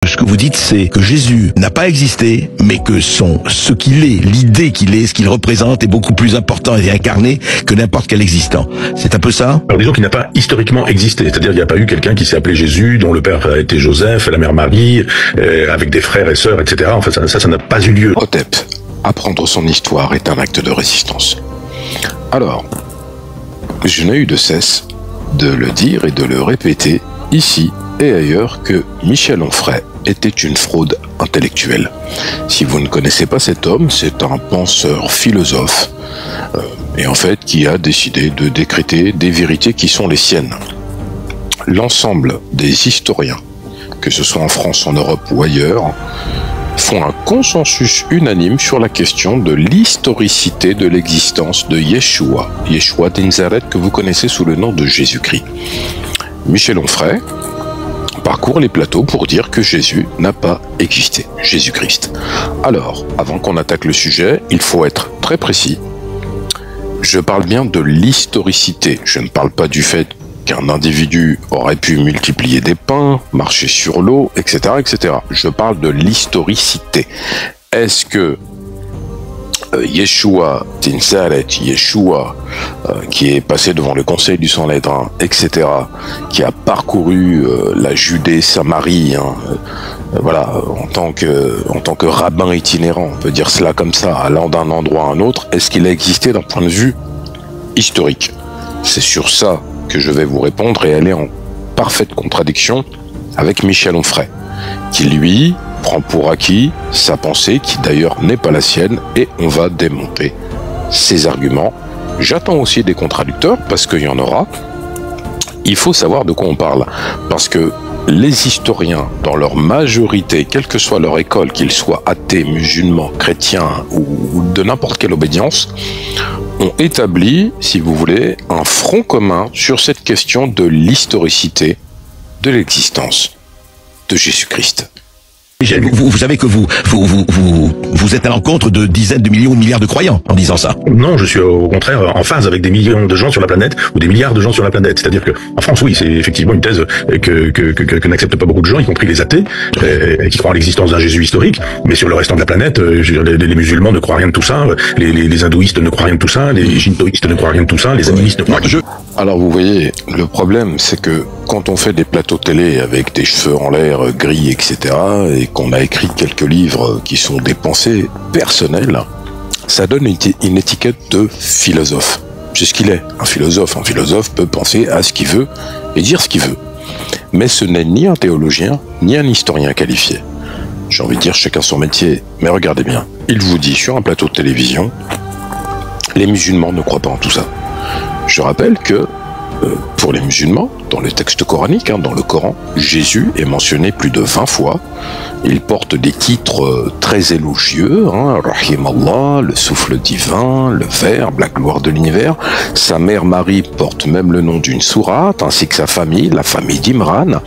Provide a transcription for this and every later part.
Ce que vous dites, c'est que Jésus n'a pas existé, mais que ce qu'il est, l'idée qu'il est, ce qu'il représente est beaucoup plus important et incarné que n'importe quel existant. C'est un peu ça? Alors disons qu'il n'a pas historiquement existé, c'est-à-dire qu'il n'y a pas eu quelqu'un qui s'est appelé Jésus, dont le père a été Joseph, la mère Marie, avec des frères et sœurs, etc. Enfin, ça n'a pas eu lieu. Hotep, apprendre son histoire est un acte de résistance. Alors, je n'ai eu de cesse de le dire et de le répéter ici et ailleurs que Michel Onfray était une fraude intellectuelle. Si vous ne connaissez pas cet homme, c'est un penseur philosophe et en fait qui a décidé de décréter des vérités qui sont les siennes. L'ensemble des historiens, que ce soit en France, en Europe ou ailleurs, font un consensus unanime sur la question de l'historicité de l'existence de Yeshua de Nazareth, que vous connaissez sous le nom de Jésus-Christ. Michel Onfray parcourt les plateaux pour dire que Jésus n'a pas existé, Jésus-Christ. Alors, avant qu'on attaque le sujet, il faut être très précis. Je parle bien de l'historicité, je ne parle pas du fait qu'un individu aurait pu multiplier des pains, marcher sur l'eau, etc., etc. Je parle de l'historicité. Est-ce que Yeshua de Nazareth, Yeshua, qui est passé devant le conseil du Sanhédrin, etc., qui a parcouru la Judée, Samarie, voilà, en tant que rabbin itinérant, on peut dire cela comme ça, allant d'un endroit à un autre, est-ce qu'il a existé d'un point de vue historique? C'est sur ça que je vais vous répondre et elle est en parfaite contradiction avec Michel Onfray, qui lui prend pour acquis sa pensée, qui d'ailleurs n'est pas la sienne, et on va démonter ses arguments. J'attends aussi des contradicteurs, parce qu'il y en aura. Il faut savoir de quoi on parle, parce que les historiens, dans leur majorité, quelle que soit leur école, qu'ils soient athées, musulmans, chrétiens ou de n'importe quelle obédience, ont établi, si vous voulez, un front commun sur cette question de l'historicité de l'existence de Jésus-Christ. Vous savez que vous êtes à l'encontre de dizaines de millions ou de milliards de croyants en disant ça. Non, je suis au contraire en phase avec des millions de gens sur la planète, ou des milliards de gens sur la planète. C'est-à-dire que en France, oui, c'est effectivement une thèse que n'acceptent pas beaucoup de gens, y compris les athées, qui croient en l'existence d'un Jésus historique. Mais sur le restant de la planète, je veux dire, les musulmans ne croient rien de tout ça, les hindouistes ne croient rien de tout ça, les shintoïstes ne croient rien de tout ça, les animistes ne croient rien de tout ça. Alors vous voyez, le problème, c'est que quand on fait des plateaux télé avec des cheveux en l'air gris, etc., et qu'on a écrit quelques livres qui sont des pensées personnelles, ça donne une étiquette de philosophe. C'est ce qu'il est, un philosophe. Un philosophe peut penser à ce qu'il veut et dire ce qu'il veut. Mais ce n'est ni un théologien, ni un historien qualifié. J'ai envie de dire chacun son métier, mais regardez bien, il vous dit sur un plateau de télévision, les musulmans ne croient pas en tout ça. Je rappelle que pour les musulmans, dans le texte coranique, dans le Coran, Jésus est mentionné plus de 20 fois. Il porte des titres très élogieux, Rahim Allah, le souffle divin, le Verbe, la gloire de l'univers. Sa mère Marie porte même le nom d'une sourate, ainsi que sa famille, la famille d'Imran.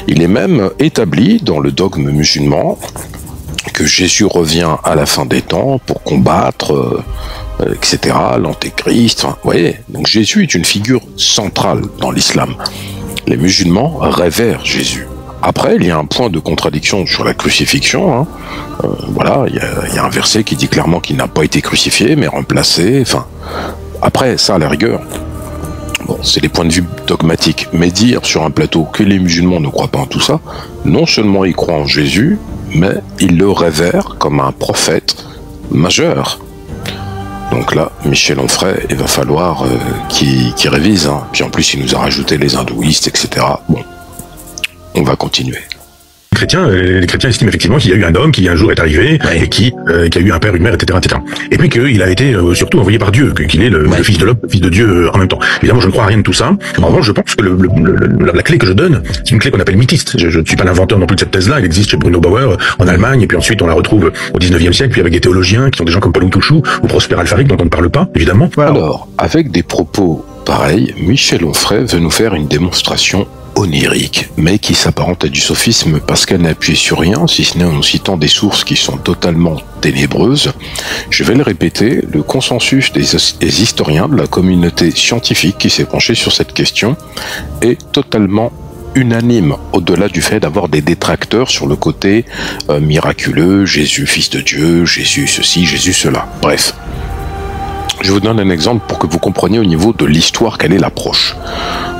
Il est même établi dans le dogme musulman que Jésus revient à la fin des temps pour combattre etc., l'antéchrist, vous voyez. Donc Jésus est une figure centrale dans l'islam. Les musulmans révèrent Jésus. Après, il y a un point de contradiction sur la crucifixion. Voilà, il y a un verset qui dit clairement qu'il n'a pas été crucifié, mais remplacé. Enfin, après, ça, à la rigueur, bon, c'est des points de vue dogmatiques. Mais dire sur un plateau que les musulmans ne croient pas en tout ça, non seulement ils croient en Jésus, mais ils le révèrent comme un prophète majeur. Donc là, Michel Onfray, il va falloir qu'il révise. Puis en plus, il nous a rajouté les hindouistes, etc. Bon, on va continuer. Les chrétiens estiment effectivement qu'il y a eu un homme qui un jour est arrivé et qui a eu un père, une mère, etc., etc. Et puis qu'il a été surtout envoyé par Dieu, qu'il est le fils de l'homme, le fils de Dieu en même temps. Évidemment, je ne crois à rien de tout ça. En revanche, je pense que la clé que je donne, c'est une clé qu'on appelle mythiste. Je ne suis pas l'inventeur non plus de cette thèse-là. Elle existe chez Bruno Bauer en Allemagne, et puis ensuite on la retrouve au 19e siècle, puis avec des théologiens qui sont des gens comme Paul Touchou ou Prosper Alfaric, dont on ne parle pas, évidemment. Alors, avec des propos pareils, Michel Onfray veut nous faire une démonstration onirique, mais qui s'apparente à du sophisme parce qu'elle n'a appuyé sur rien, si ce n'est en nous citant des sources qui sont totalement ténébreuses. Je vais le répéter, le consensus des historiens de la communauté scientifique qui s'est penché sur cette question est totalement unanime, au-delà du fait d'avoir des détracteurs sur le côté miraculeux, Jésus, fils de Dieu, Jésus ceci, Jésus cela. Bref. Je vous donne un exemple pour que vous compreniez au niveau de l'histoire quelle est l'approche.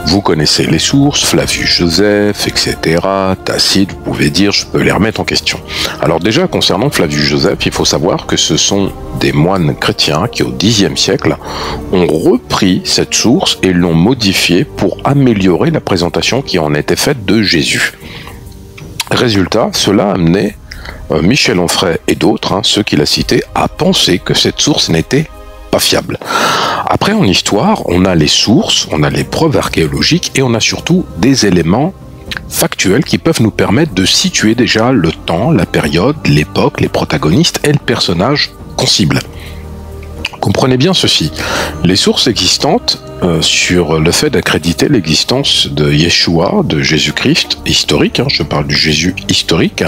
Vous connaissez les sources, Flavius Joseph, etc., Tacite, vous pouvez dire, je peux les remettre en question. Alors déjà, concernant Flavius Joseph, il faut savoir que ce sont des moines chrétiens qui, au Xe siècle, ont repris cette source et l'ont modifiée pour améliorer la présentation qui en était faite de Jésus. Résultat, cela a amené Michel Onfray et d'autres, ceux qu'il a cités, à penser que cette source n'était pas fiable. Après, en histoire, on a les sources, on a les preuves archéologiques et on a surtout des éléments factuels qui peuvent nous permettre de situer déjà le temps, la période, l'époque, les protagonistes et le personnage qu'on cible. Comprenez bien ceci, les sources existantes sur le fait d'accréditer l'existence de Yeshua, de Jésus-Christ historique, je parle du Jésus historique.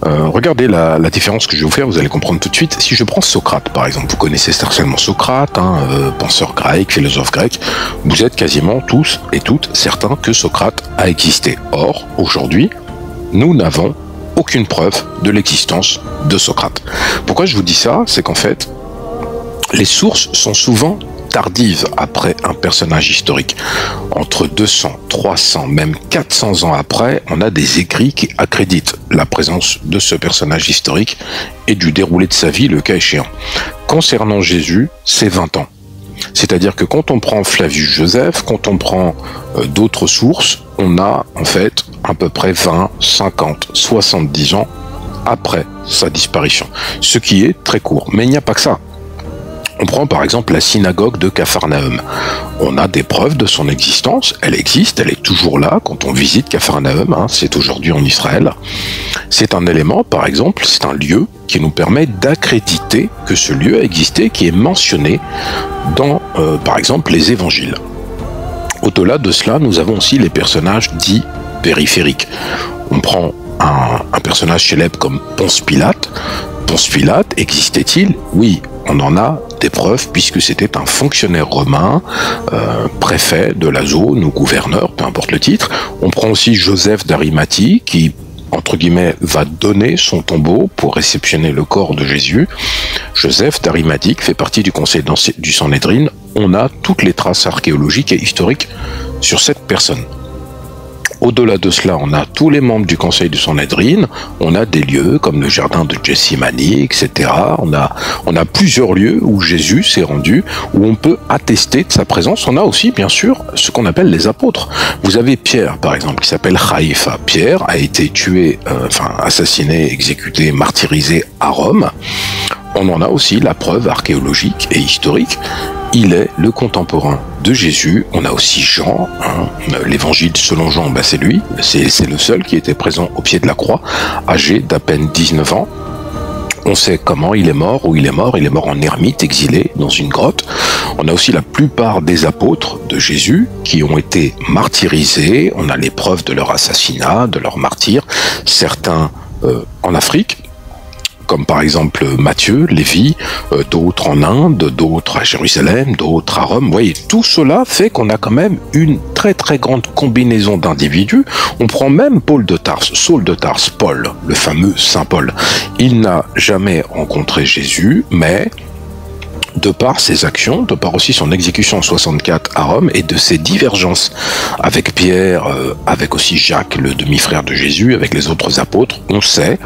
Regardez la différence que je vais vous faire, vous allez comprendre tout de suite. Si je prends Socrate, par exemple, vous connaissez certainement Socrate, penseur grec, philosophe grec, vous êtes quasiment tous et toutes certains que Socrate a existé. Or, aujourd'hui, nous n'avons aucune preuve de l'existence de Socrate. Pourquoi je vous dis ça? C'est qu'en fait, les sources sont souvent tardive après un personnage historique. Entre 200, 300, même 400 ans après, on a des écrits qui accréditent la présence de ce personnage historique et du déroulé de sa vie, le cas échéant. Concernant Jésus, c'est 20 ans. C'est-à-dire que quand on prend Flavius Joseph, quand on prend d'autres sources, on a en fait à peu près 20, 50, 70 ans après sa disparition. Ce qui est très court. Mais il n'y a pas que ça. On prend par exemple la synagogue de Capharnaüm. On a des preuves de son existence, elle existe, elle est toujours là quand on visite Capharnaüm, c'est aujourd'hui en Israël. C'est un élément, par exemple, c'est un lieu qui nous permet d'accréditer que ce lieu a existé, qui est mentionné dans, par exemple, les évangiles. Au-delà de cela, nous avons aussi les personnages dits périphériques. On prend un personnage célèbre comme Ponce Pilate. Ponce Pilate, existait-il? Oui, on en a des preuves puisque c'était un fonctionnaire romain, préfet de la zone ou gouverneur, peu importe le titre. On prend aussi Joseph d'Arimathie qui, entre guillemets, va donner son tombeau pour réceptionner le corps de Jésus. Joseph d'Arimathie fait partie du conseil du Sanhédrin. On a toutes les traces archéologiques et historiques sur cette personne. Au-delà de cela, on a tous les membres du conseil du Sanhédrin, on a des lieux comme le jardin de Gethsémani, etc. On a plusieurs lieux où Jésus s'est rendu, où on peut attester de sa présence. On a aussi, bien sûr, ce qu'on appelle les apôtres. Vous avez Pierre, par exemple, qui s'appelle Haïfa. Pierre a été tué, assassiné, exécuté, martyrisé à Rome. On en a aussi la preuve archéologique et historique. Il est le contemporain de Jésus. On a aussi Jean, l'évangile selon Jean, c'est lui, c'est le seul qui était présent au pied de la croix, âgé d'à peine 19 ans. On sait comment il est mort, où il est mort en ermite, exilé dans une grotte. On a aussi la plupart des apôtres de Jésus qui ont été martyrisés. On a les preuves de leur assassinat, de leur martyre, certains en Afrique, comme par exemple Matthieu, Lévi, d'autres en Inde, d'autres à Jérusalem, d'autres à Rome. Vous voyez, tout cela fait qu'on a quand même une très très grande combinaison d'individus. On prend même Paul de Tarse, Saul de Tarse, Paul, le fameux Saint Paul. Il n'a jamais rencontré Jésus, mais de par ses actions, de par aussi son exécution en 64 à Rome et de ses divergences avec Pierre, avec aussi Jacques, le demi-frère de Jésus, avec les autres apôtres, on sait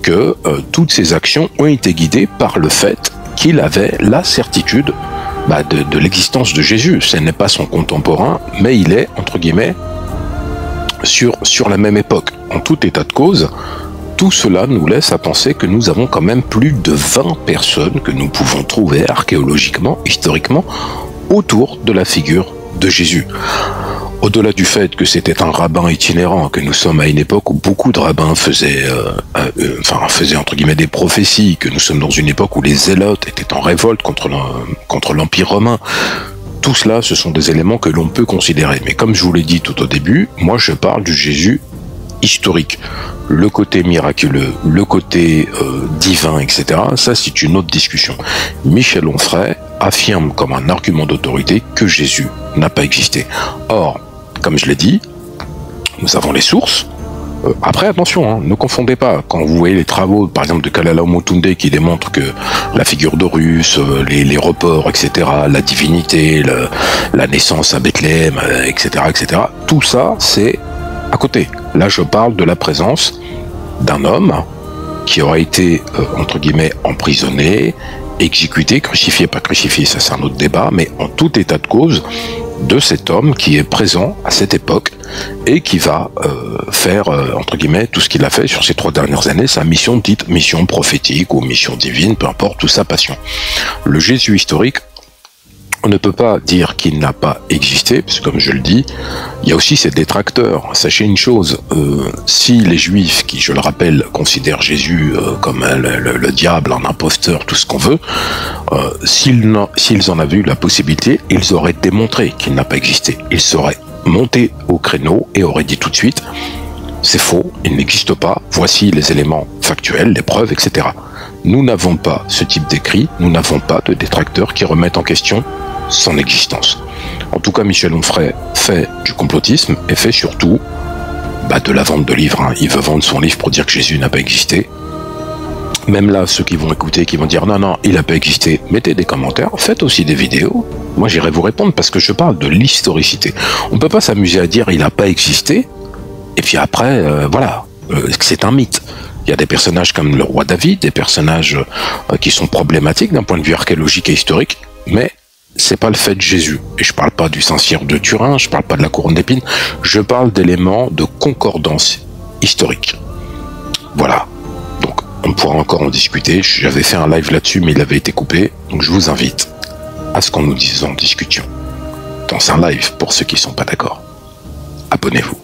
que toutes ces actions ont été guidées par le fait qu'il avait la certitude de l'existence de Jésus. Ce n'est pas son contemporain, mais il est, entre guillemets, sur la même époque. En tout état de cause, tout cela nous laisse à penser que nous avons quand même plus de 20 personnes que nous pouvons trouver archéologiquement, historiquement, autour de la figure de Jésus. Au-delà du fait que c'était un rabbin itinérant, que nous sommes à une époque où beaucoup de rabbins faisaient entre guillemets des prophéties, que nous sommes dans une époque où les zélotes étaient en révolte contre l'Empire romain, tout cela, ce sont des éléments que l'on peut considérer. Mais comme je vous l'ai dit tout au début, moi je parle du Jésus historique. Le côté miraculeux, le côté divin, etc., ça c'est une autre discussion. Michel Onfray affirme comme un argument d'autorité que Jésus n'a pas existé. Or, comme je l'ai dit, nous avons les sources. Après, attention, ne confondez pas. Quand vous voyez les travaux, par exemple, de Kalala Motunde qui démontrent que la figure d'Horus, les reports, etc., la divinité, la naissance à Bethléem, etc., tout ça, c'est à côté. Là, je parle de la présence d'un homme qui aura été, entre guillemets, emprisonné, exécuté, crucifié, pas crucifié, ça c'est un autre débat, mais en tout état de cause, de cet homme qui est présent à cette époque et qui va faire, entre guillemets, tout ce qu'il a fait sur ces 3 dernières années, sa mission dite mission prophétique ou mission divine, peu importe, ou sa passion. Le Jésus historique, on ne peut pas dire qu'il n'a pas existé, parce que comme je le dis, il y a aussi ses détracteurs. Sachez une chose, si les Juifs, qui je le rappelle, considèrent Jésus comme le diable, un imposteur, tout ce qu'on veut, s'ils en avaient eu la possibilité, ils auraient démontré qu'il n'a pas existé. Ils seraient montés au créneau et auraient dit tout de suite, c'est faux, il n'existe pas, voici les éléments factuels, les preuves, etc. Nous n'avons pas ce type d'écrit, nous n'avons pas de détracteurs qui remettent en question son existence. En tout cas, Michel Onfray fait du complotisme et fait surtout de la vente de livres. Il veut vendre son livre pour dire que Jésus n'a pas existé. Même là, ceux qui vont écouter, qui vont dire non, il n'a pas existé, mettez des commentaires, faites aussi des vidéos. Moi, j'irai vous répondre parce que je parle de l'historicité. On ne peut pas s'amuser à dire il n'a pas existé et puis après, c'est un mythe. Il y a des personnages comme le roi David, des personnages qui sont problématiques d'un point de vue archéologique et historique, mais c'est pas le fait de Jésus. Et je parle pas du Saint-Cyr de Turin, je parle pas de la couronne d'épines, je parle d'éléments de concordance historique. Voilà. Donc, on pourra encore en discuter. J'avais fait un live là-dessus, mais il avait été coupé. Donc, je vous invite à ce qu'on nous dise en discussion. Dans un live, pour ceux qui sont pas d'accord. Abonnez-vous.